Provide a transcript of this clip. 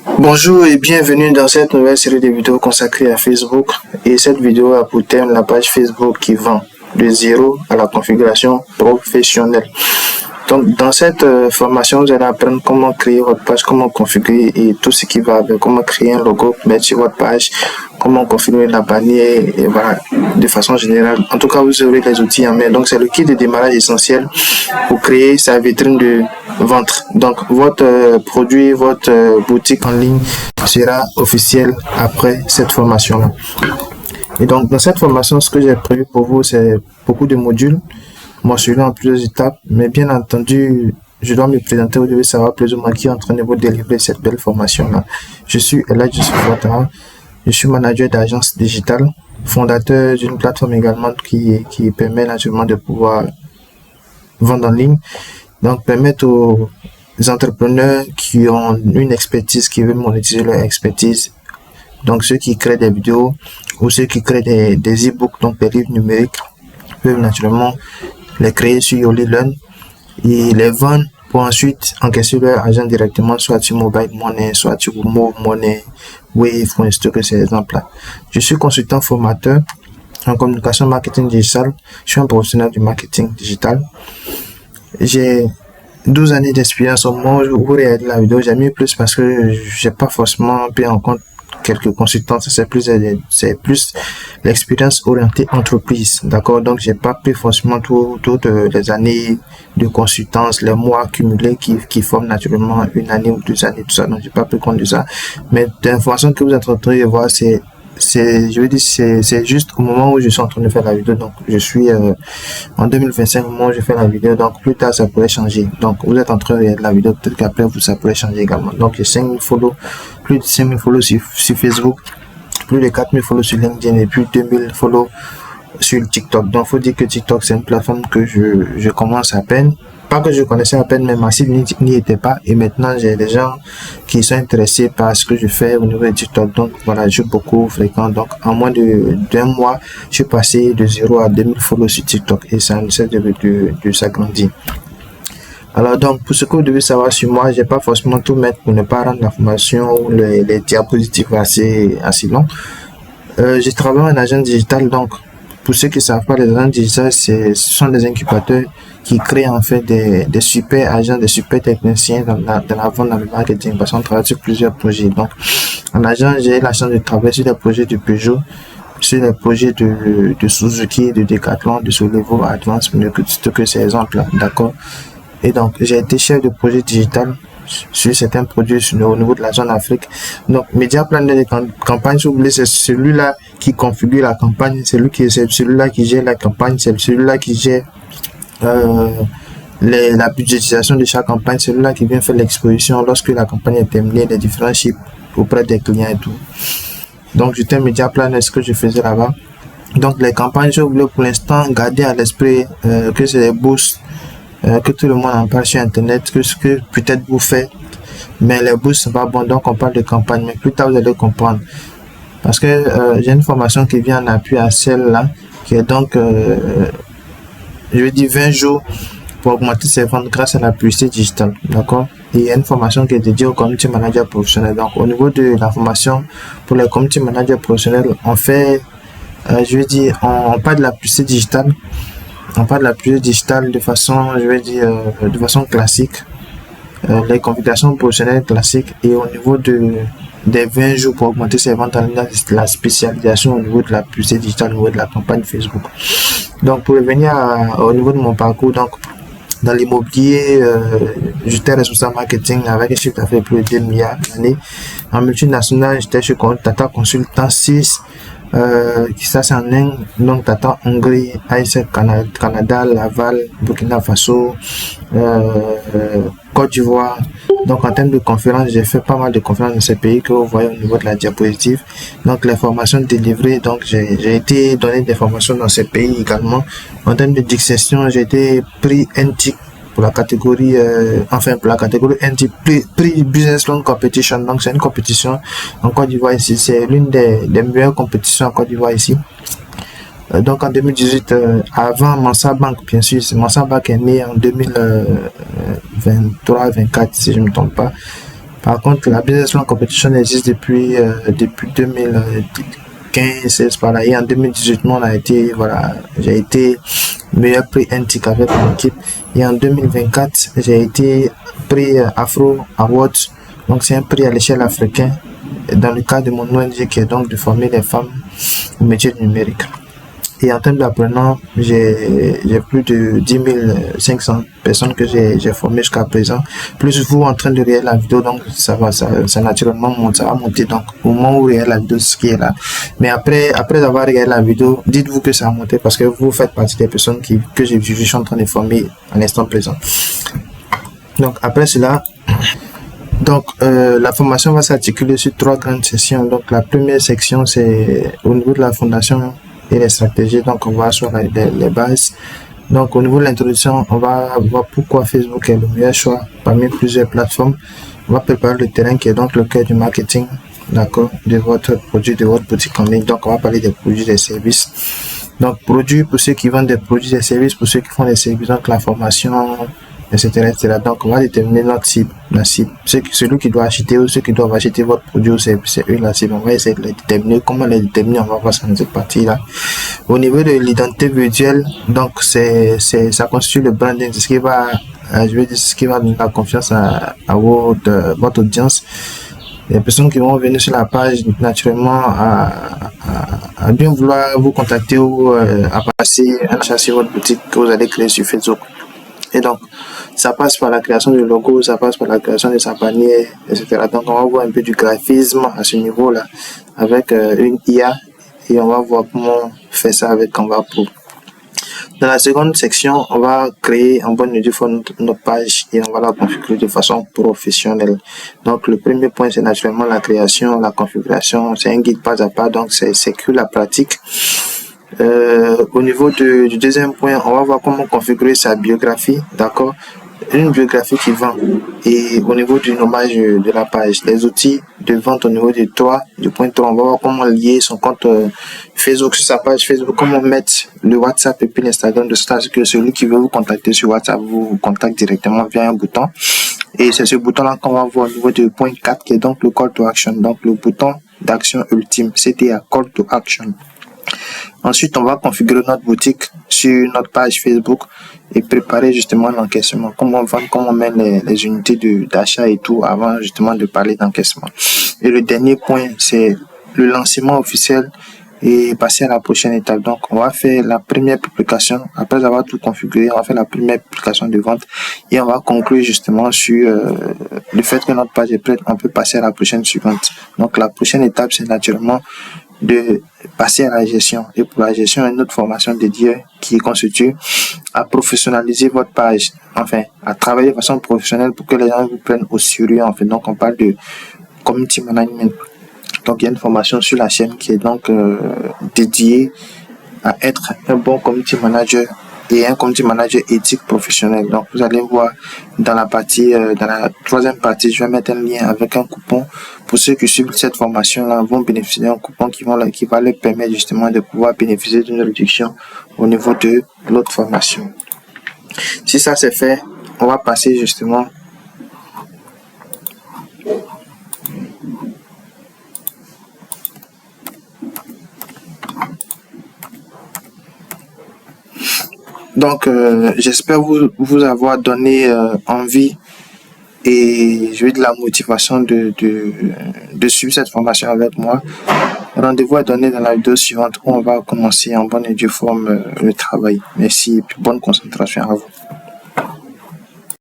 Bonjour et bienvenue dans cette nouvelle série de vidéos consacrée à Facebook. Et cette vidéo a pour thème la page Facebook qui vend de zéro à la configuration professionnelle. Donc dans cette formation, vous allez apprendre comment créer votre page, comment configurer et tout ce qui va avec, comment créer un logo, mettre sur votre page, comment configurer la bannière et voilà, de façon générale. En tout cas, vous aurez les outils en main. Donc c'est le kit de démarrage essentiel pour créer sa vitrine de vente. Donc votre produit, votre boutique en ligne sera officielle après cette formation-là. Et donc dans cette formation, ce que j'ai prévu pour vous, c'est beaucoup de modules. Moi, je suis là en plusieurs étapes, mais bien entendu, je dois me présenter. Vous devez savoir plus ou moins qui est en train de vous délivrer cette belle formation-là. Je suis Eladji Ouattara, je suis manager d'agence digitale, fondateur d'une plateforme également qui permet naturellement de pouvoir vendre en ligne. Donc, permettre aux entrepreneurs qui ont une expertise, qui veulent monétiser leur expertise, donc ceux qui créent des vidéos ou ceux qui créent des e-books, donc des livres numériques, peuvent naturellement les créer sur YoliLearn et les vendre pour ensuite encaisser leur argent directement, soit sur Mobile Money, soit sur Move Money, Wave, pour installer ces exemples-là. Je suis consultant formateur en communication marketing digital. Je suis un professionnel du marketing digital. J'ai 12 années d'expérience au moment où vous regardez la vidéo. J'ai mis plus parce que j'ai pas forcément pris en compte quelques consultants, c'est plus l'expérience orientée entreprise, d'accord. Donc j'ai pas pris forcément toutes les années de consultance, les mois accumulés qui forment naturellement une année ou 2 années, tout ça. Donc j'ai pas pris compte de ça, mais l'information que vous êtes en train de voir, c'est juste au moment où je suis en train de faire la vidéo. Donc je suis en 2025 au moment où je fais la vidéo, donc plus tard ça pourrait changer. Donc vous êtes en train de regarder la vidéo, peut-être qu'après ça pourrait changer également. Donc j'ai 5000 follow, plus de 5000 follow sur Facebook, plus de 4000 follow sur LinkedIn et plus de 2000 follow sur TikTok. Donc faut dire que TikTok c'est une plateforme que je commence à peine. Pas que je connaissais à peine, mais ma cible n'y était pas. Et maintenant, j'ai des gens qui sont intéressés par ce que je fais au niveau de TikTok. Donc, voilà, je suis beaucoup fréquent. Donc, en moins d'un mois, je suis passé de 0 à 2000 follow sur TikTok. Et ça essaie de s'agrandir. Alors, donc, pour ce que vous devez savoir sur moi, je vais pas forcément tout mettre pour ne pas rendre la formation ou les diapositives assez longs. Je travaille en agence digitale. Donc, pour ceux qui ne savent pas, les agents digitales, ce sont des incubateurs qui créent en fait des super agents, des super techniciens dans la vente, dans le marketing, parce qu'on travaille sur plusieurs projets. Donc, en agent, j'ai la chance de travailler sur des projets de Peugeot, sur des projets de Suzuki, de Decathlon, de Solevo, Advance, que ces exemples-là, d'accord. Et donc, j'ai été chef de projet digital sur certains produits au niveau de la zone Afrique. Donc, Media Planner de campagne, si vous voulez, c'est celui-là qui configure la campagne, c'est celui-là qui gère la campagne, c'est celui-là qui gère la budgétisation de chaque campagne, c'est celui-là qui vient faire l'exposition lorsque la campagne est terminée, les différents chiffres auprès des clients et tout. Donc, j'étais Media Planner, ce que je faisais là-bas. Donc, les campagnes, je voulais pour l'instant garder à l'esprit que c'est des boosts, que tout le monde en parle sur Internet, que ce que peut-être vous faites, mais les boosts sont pas bons, donc on parle de campagne, mais plus tard vous allez comprendre. Parce que j'ai une formation qui vient en appui à celle-là, qui est donc, je vais dire 20 jours pour augmenter ses ventes grâce à la publicité digitale, d'accord. Et il y a une formation qui est dédiée aux community managers professionnels. Donc au niveau de la formation pour les community managers professionnels, on fait, je vais dire, on parle de la publicité digitale. On parle de la publicité digitale de façon, je vais dire, de façon classique, les configurations professionnelles classiques, et au niveau des 20 jours pour augmenter ses ventes en ligne, la spécialisation au niveau de la publicité digitale, au niveau de la campagne Facebook. Donc pour revenir au niveau de mon parcours, donc dans l'immobilier, j'étais responsable marketing avec un chiffre d'affaires de plus de 2 milliards d'années. En multinational, j'étais chez Tata Consultant 6. Ça c'est en Inde, donc Tata Hongrie, ASF Canada, Laval, Burkina Faso, Côte d'Ivoire. Donc en termes de conférences, j'ai fait pas mal de conférences dans ces pays que vous voyez au niveau de la diapositive. Donc les formations délivrées, donc j'ai été donné des formations dans ces pays également. En termes de distinction, j'ai été pris NTIC pour la catégorie, pour la catégorie NTIC, Prix Business Loan Competition. Donc c'est une compétition en Côte d'Ivoire ici, c'est l'une des meilleures compétitions en Côte d'Ivoire ici. Donc en 2018, avant Mansa Bank, bien sûr, Mansa Bank est né en 2023-24 si je ne me trompe pas. Par contre, la Business Law Competition existe depuis 2015-16 par là. Et en 2018, j'ai été meilleur prix NTIC avec mon équipe. Et en 2024, j'ai été prix Afro Awards. Donc, c'est un prix à l'échelle africaine dans le cadre de mon ONG qui est donc de former les femmes au métier du numérique. Et en termes d'apprenants, j'ai plus de 10 500 personnes que j'ai formées jusqu'à présent. Plus vous en train de réaliser la vidéo, donc ça naturellement monte, ça va monter. Donc au moment où vous réalisez la vidéo, ce qui est là. Mais après avoir regardé la vidéo, dites-vous que ça a monté parce que vous faites partie des personnes que je suis en train de former à l'instant présent. Donc après cela, la formation va s'articuler sur 3 grandes sessions. Donc la première section, c'est au niveau de la fondation et les stratégies. Donc on va sur les bases. Donc au niveau de l'introduction, on va voir pourquoi Facebook est le meilleur choix parmi plusieurs plateformes. On va préparer le terrain qui est donc le cœur du marketing, d'accord, de votre produit, de votre boutique en ligne. Donc on va parler des produits et des services. Donc produits pour ceux qui vendent des produits et des services, pour ceux qui font des services, donc la formation, etc., etc. Donc on va déterminer notre cible, la cible. Celui qui doit acheter ou ceux qui doivent acheter votre produit ou service, c'est eux la cible. On va essayer de les déterminer. Comment les déterminer? On va voir ça dans cette partie-là. Au niveau de l'identité visuelle, donc ça constitue le branding, c'est ce qui va, ce qui va donner la confiance à votre audience. Les personnes qui vont venir sur la page naturellement à bien vouloir vous contacter ou à passer à chercher votre boutique que vous allez créer sur Facebook. Et donc, ça passe par la création du logo, ça passe par la création de sa panier, etc. Donc, on va voir un peu du graphisme à ce niveau-là avec une IA et on va voir comment faire ça avec Canva Pro. Dans la seconde section, on va créer en bonne et due forme notre page et on va la configurer de façon professionnelle. Donc, le premier point, c'est naturellement la création, la configuration. C'est un guide pas à pas, donc c'est que la pratique. Au niveau du deuxième point, on va voir comment configurer sa biographie, d'accord, une biographie qui vend. Et au niveau du nommage de la page, les outils de vente au niveau du point 3, on va voir comment lier son compte Facebook sur sa page Facebook, comment mettre le WhatsApp et puis l'Instagram de sorte que celui qui veut vous contacter sur WhatsApp vous contacte directement via un bouton. Et c'est ce bouton-là qu'on va voir au niveau du point 4 qui est donc le call to action, donc le bouton d'action ultime, c'était un call to action. Ensuite, on va configurer notre boutique sur notre page Facebook et préparer justement l'encaissement. Comment vendre, comment mettre les unités d'achat et tout avant justement de parler d'encaissement. Et le dernier point, c'est le lancement officiel et passer à la prochaine étape. Donc, on va faire la première publication. Après avoir tout configuré, on va faire la première publication de vente et on va conclure justement sur le fait que notre page est prête. On peut passer à la prochaine suivante. Donc, la prochaine étape, c'est naturellement de passer à la gestion. Et pour la gestion, une autre formation dédiée qui constitue à professionnaliser votre page, enfin à travailler de façon professionnelle pour que les gens vous prennent au sérieux. En fait, donc on parle de community management. Donc il y a une formation sur la chaîne qui est donc dédiée à être un bon community manager et un community manager éthique professionnel. Donc vous allez voir dans la partie, dans la troisième partie, je vais mettre un lien avec un coupon pour ceux qui suivent cette formation-là vont bénéficier d'un coupon qui va leur permettre justement de pouvoir bénéficier d'une réduction au niveau de l'autre formation. Si ça c'est fait, on va passer justement donc j'espère vous avoir donné envie et je vais de la motivation de suivre cette formation avec moi. Rendez-vous à donner dans la vidéo suivante où on va commencer en bonne et due forme le travail. Merci et puis bonne concentration à vous.